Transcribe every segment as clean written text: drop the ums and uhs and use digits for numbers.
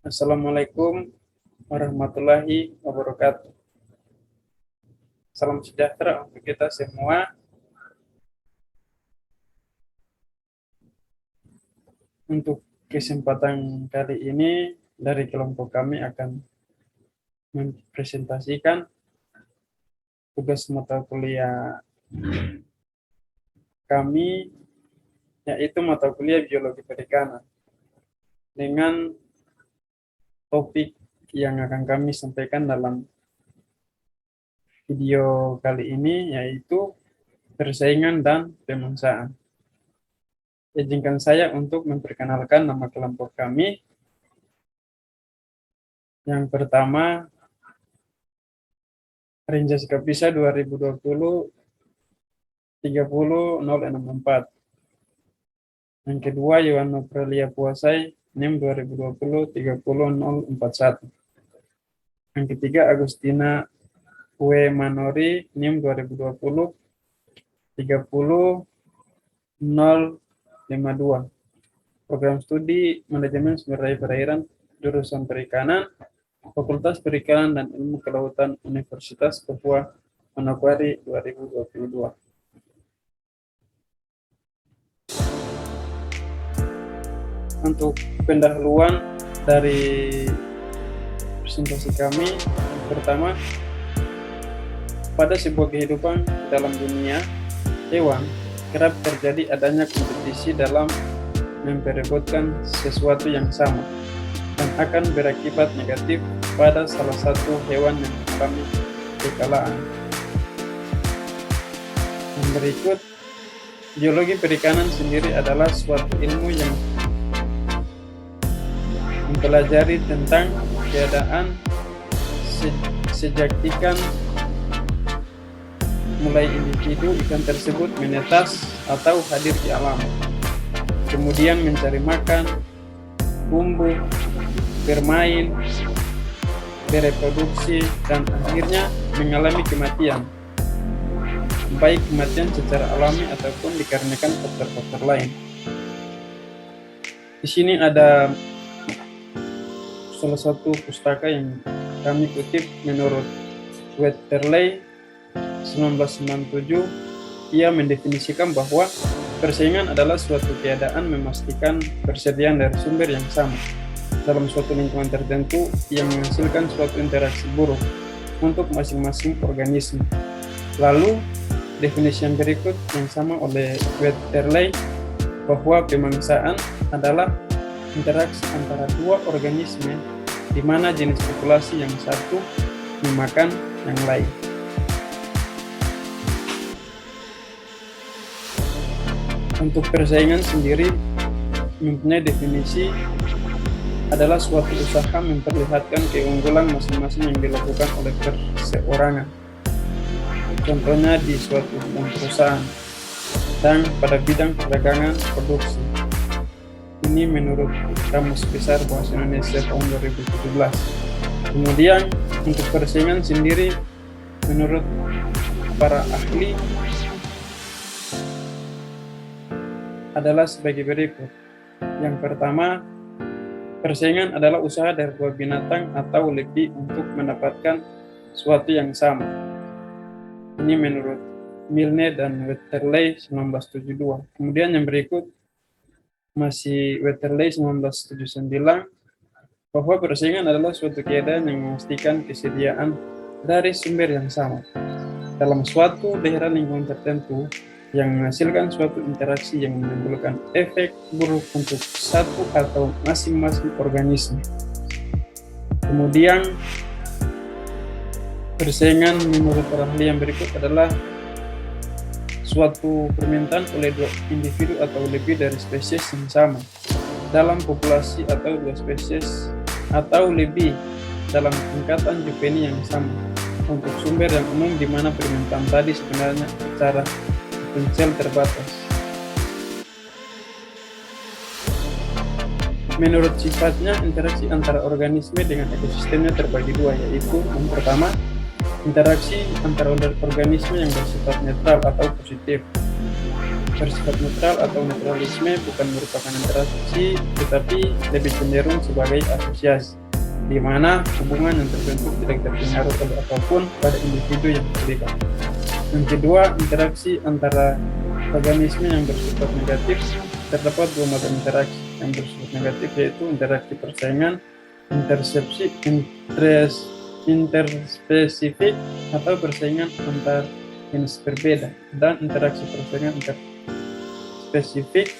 Assalamualaikum warahmatullahi wabarakatuh. Salam sejahtera untuk kita semua. Untuk kesempatan kali ini, dari kelompok kami akan mempresentasikan tugas mata kuliah kami, yaitu mata kuliah biologi perikanan, dengan topik yang akan kami sampaikan dalam video kali ini, yaitu persaingan dan pemangsaan. Izinkan saya untuk memperkenalkan nama kelompok kami. Yang pertama, Rinjas Kapisa 2020 30064. Yang kedua, Yohana Pralia Puasai NIM 2020 30041. Yang ketiga, Agustina W. Manori NIM 2020 30052. Program studi Manajemen Sumber Daya Perairan jurusan Perikanan, Fakultas Perikanan dan Ilmu Kelautan Universitas Papua Manokwari 2022. Untuk pendahuluan dari presentasi kami, pertama, pada sebuah kehidupan dalam dunia hewan, kerap terjadi adanya kompetisi dalam memperebutkan sesuatu yang sama dan akan berakibat negatif pada salah satu hewan yang mengalami kekalahan. Yang berikut, biologi perikanan sendiri adalah suatu ilmu yang mempelajari tentang keadaan sejak ikan mulai individu ikan tersebut menetas atau hadir di alam, kemudian mencari makan, tumbuh, bermain, bereproduksi, dan akhirnya mengalami kematian, baik kematian secara alami ataupun dikarenakan faktor-faktor lain. Di sini ada salah satu pustaka yang kami kutip menurut Wetterley 1997. Ia mendefinisikan bahwa persaingan adalah suatu keadaan memastikan persediaan dari sumber yang sama dalam suatu lingkungan tertentu yang menghasilkan suatu interaksi buruk untuk masing-masing organisme. Lalu, definisi yang berikut yang sama oleh Wetterley bahwa pemangsaan adalah interaksi antara dua organisme di mana jenis populasi yang satu memakan yang lain. Untuk persaingan sendiri mempunyai definisi adalah suatu usaha memperlihatkan keunggulan masing-masing yang dilakukan oleh perseorangan. Contohnya di suatu perusahaan dan pada bidang perdagangan produksi. Ini menurut Kamus Besar Bahasa Indonesia tahun 2017. Kemudian untuk persaingan sendiri menurut para ahli adalah sebagai berikut. Yang pertama, persaingan adalah usaha dari dua binatang atau lebih untuk mendapatkan sesuatu yang sama. Ini menurut Milne dan Wetterley 1972. Kemudian yang berikut masih Wetterley 1979, bahwa persaingan adalah suatu keadaan yang memastikan kesediaan dari sumber yang sama dalam suatu daerah lingkungan tertentu yang menghasilkan suatu interaksi yang menimbulkan efek buruk untuk satu atau masing-masing organisme. Kemudian persaingan menurut ahli yang berikut adalah suatu permintaan oleh dua individu atau lebih dari spesies yang sama dalam populasi atau dua spesies atau lebih dalam tingkatan juveni yang sama untuk sumber yang umum di mana permintaan tadi sebenarnya secara potensial terbatas. Menurut sifatnya, interaksi antara organisme dengan ekosistemnya terbagi dua, yaitu yang pertama, interaksi antara organisme yang bersifat netral atau positif. bersifat netral atau netralisme bukan merupakan interaksi tetapi lebih cenderung sebagai asosiasi, di mana hubungan yang terbentuk tidak terpengaruh oleh apapun pada individu yang terlibat. Yang kedua, interaksi antara organisme yang bersifat negatif. Terdapat dua macam interaksi yang bersifat negatif, yaitu interaksi persaingan interspesifik atau persaingan antar jenis berbeda, dan interaksi persaingan interspesifik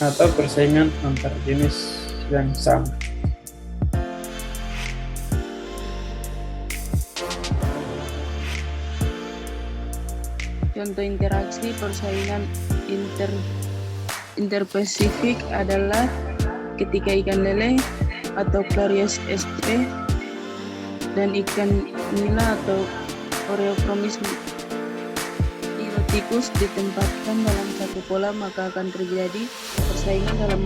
atau persaingan antar jenis yang sama. Contoh interaksi persaingan interspesifik adalah ketika ikan lele atau Clarias sp dan ikan nila atau Oreochromis niloticus ditempatkan dalam satu kolam, maka akan terjadi persaingan dalam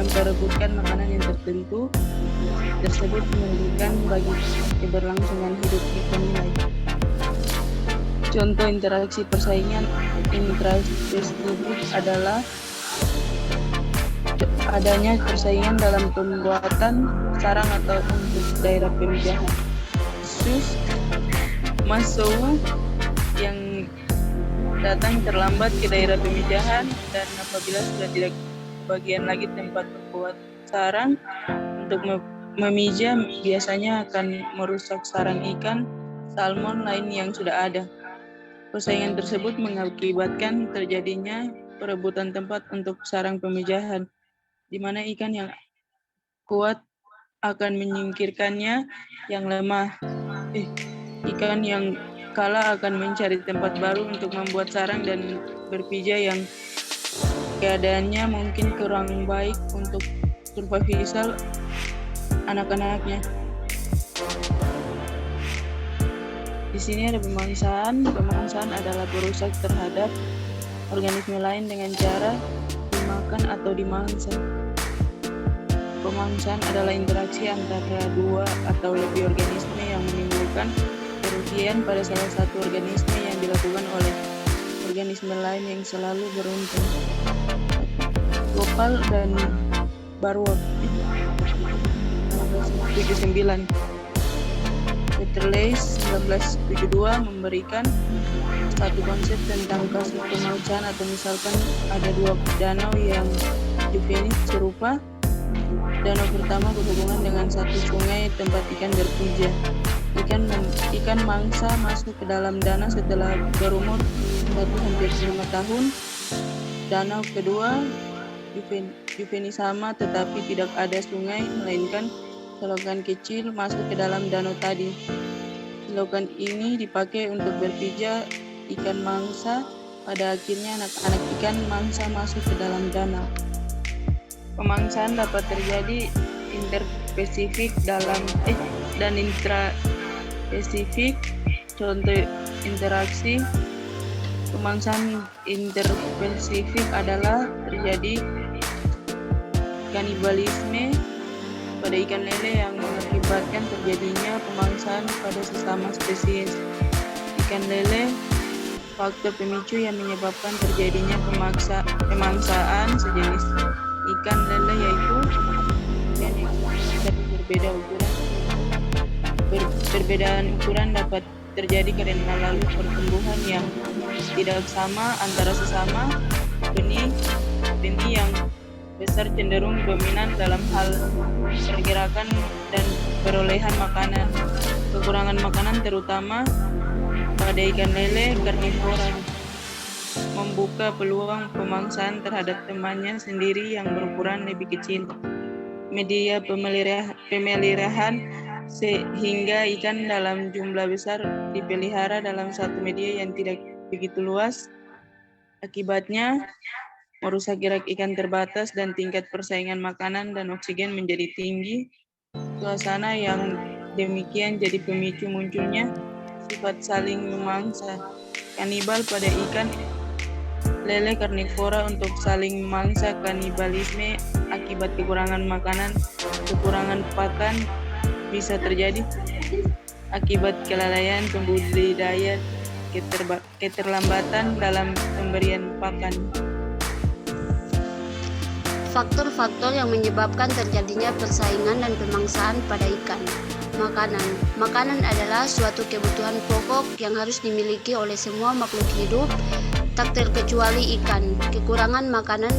memperebutkan makanan yang tertentu tersebut merugikan bagi keberlangsungan hidup ikan nila. Contoh interaksi persaingan intraspesifik adalah adanya persaingan dalam pembuatan sarang atau untuk daerah pemijahan. Kasus Masou yang datang terlambat ke daerah pemijahan, dan apabila sudah tidak bagian lagi tempat membuat sarang untuk memijah, biasanya akan merusak sarang ikan salmon lain yang sudah ada. Persaingan tersebut mengakibatkan terjadinya perebutan tempat untuk sarang pemijahan, di mana ikan yang kuat akan menyingkirkannya yang lemah. Ikan yang kalah akan mencari tempat baru untuk membuat sarang dan berpijah yang keadaannya mungkin kurang baik untuk survival anak-anaknya. Di sini ada pemangsaan. Pemangsaan adalah perusak terhadap organisme lain dengan cara dimakan atau dimangsa. Pemangsaan adalah interaksi antara dua atau lebih organisme yang menimbulkan kerugian pada salah satu organisme yang dilakukan oleh organisme lain yang selalu beruntung. Gopal dan Barwot 1979. Peterle 1972 memberikan satu konsep tentang kasus pemangsaan, atau misalkan ada dua danau yang juvenis serupa. Danau pertama berhubungan dengan satu sungai tempat ikan berpijah. Ikan mangsa masuk ke dalam danau setelah berumur 1-5 tahun. Danau kedua juvenis sama, tetapi tidak ada sungai, melainkan selokan kecil masuk ke dalam danau tadi. Selokan ini dipakai untuk berpijah ikan mangsa. Pada akhirnya anak-anak ikan mangsa masuk ke dalam danau. Pemangsaan dapat terjadi interspesifik dan intraspesifik. Contoh interaksi pemangsaan interspesifik adalah terjadi kanibalisme pada ikan lele yang mengakibatkan terjadinya pemangsaan pada sesama spesies ikan lele. Faktor pemicu yang menyebabkan terjadinya pemangsaan sejenis ikan lele yaitu ikan yang berbeda ukuran. Perbedaan ukuran dapat terjadi karena lalu pertumbuhan yang tidak sama antara sesama benih yang besar cenderung dominan dalam hal pergerakan dan perolehan makanan. Kekurangan makanan terutama pada ikan lele karnivora membuka peluang pemangsaan terhadap temannya sendiri yang berukuran lebih kecil. Media pemeliharaan sehingga ikan dalam jumlah besar dipelihara dalam satu media yang tidak begitu luas. Akibatnya merusak gerak ikan terbatas dan tingkat persaingan makanan dan oksigen menjadi tinggi. Suasana yang demikian jadi pemicu munculnya sifat saling memangsa kanibal pada ikan lele karnivora untuk saling memangsa. Kanibalisme akibat kekurangan makanan, kekurangan pakan bisa terjadi akibat kelalaian pembudidaya keterlambatan dalam pemberian pakan. Faktor-faktor yang menyebabkan terjadinya persaingan dan pemangsaan pada ikan. Makanan. Makanan adalah suatu kebutuhan pokok yang harus dimiliki oleh semua makhluk hidup, tak terkecuali ikan. Kekurangan makanan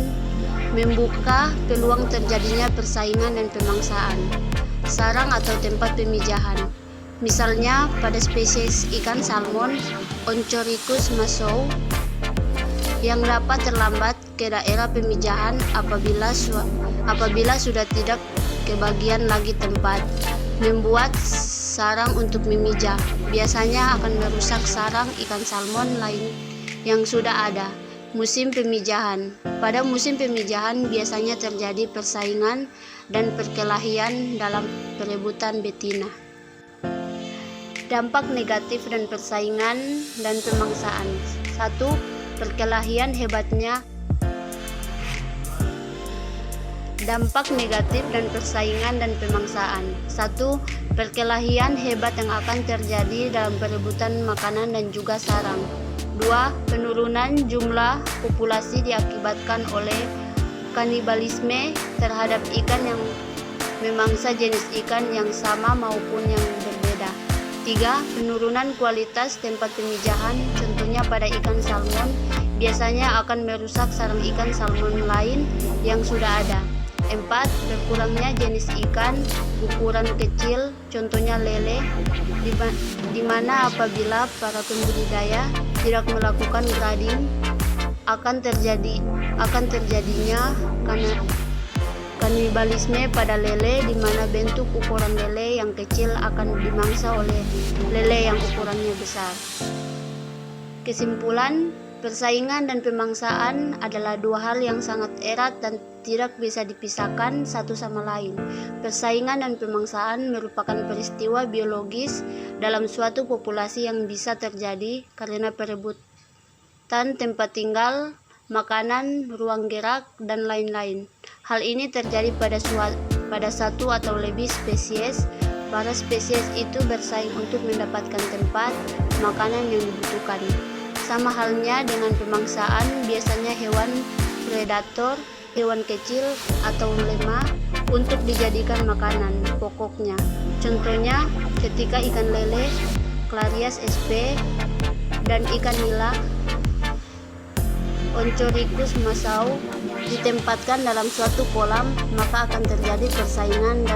membuka peluang terjadinya persaingan dan pemangsaan. Sarang atau tempat pemijahan. Misalnya pada spesies ikan salmon, Oncorhynchus massow, yang dapat terlambat ke daerah pemijahan apabila sudah tidak kebagian lagi tempat. Membuat sarang untuk memijah biasanya akan merusak sarang ikan salmon lain yang sudah ada. Musim pemijahan. Pada musim pemijahan biasanya terjadi persaingan dan perkelahian dalam perebutan betina. Dampak negatif dan persaingan dan pemangsaan. 1. Perkelahian hebatnya. Dampak negatif dan persaingan dan pemangsaan. 1. Perkelahian hebat yang akan terjadi dalam perebutan makanan dan juga sarang. 2. Penurunan jumlah populasi diakibatkan oleh kanibalisme terhadap ikan yang memangsa jenis ikan yang sama maupun yang berbeda. 3. Penurunan kualitas tempat pemijahan, contohnya pada ikan salmon, biasanya akan merusak sarang ikan salmon lain yang sudah ada. 4. Berkurangnya jenis ikan ukuran kecil, contohnya lele, di mana apabila para pembudidaya tidak melakukan grading akan terjadinya kanibalisme pada lele, di mana bentuk ukuran lele yang kecil akan dimangsa oleh lele yang ukurannya besar. Kesimpulan, persaingan dan pemangsaan adalah dua hal yang sangat erat dan tidak bisa dipisahkan satu sama lain. Persaingan dan pemangsaan merupakan peristiwa biologis dalam suatu populasi yang bisa terjadi karena perebutan tempat tinggal, makanan, ruang gerak, dan lain-lain. Hal ini terjadi pada satu atau lebih spesies. Para spesies itu bersaing untuk mendapatkan tempat makanan yang dibutuhkan. Sama halnya dengan pemangsaan, biasanya hewan predator, hewan kecil atau lemah untuk dijadikan makanan pokoknya. Contohnya ketika ikan lele, Clarias sp, dan ikan nila, Oncorhynchus massow ditempatkan dalam suatu kolam, maka akan terjadi persaingan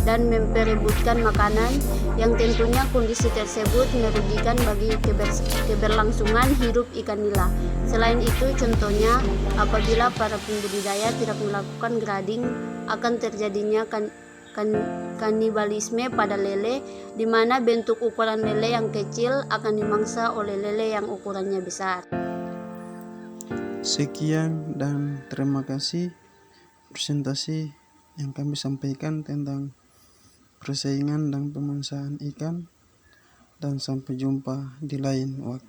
dan memperebutkan makanan yang tentunya kondisi tersebut merugikan bagi keberlangsungan hidup ikan nila. Selain itu, contohnya apabila para pembudidaya tidak melakukan grading, akan terjadinya kanibalisme pada lele, di mana bentuk ukuran lele yang kecil akan dimangsa oleh lele yang ukurannya besar. Sekian dan terima kasih presentasi yang kami sampaikan tentang persaingan dan pemangsaan ikan, dan sampai jumpa di lain waktu.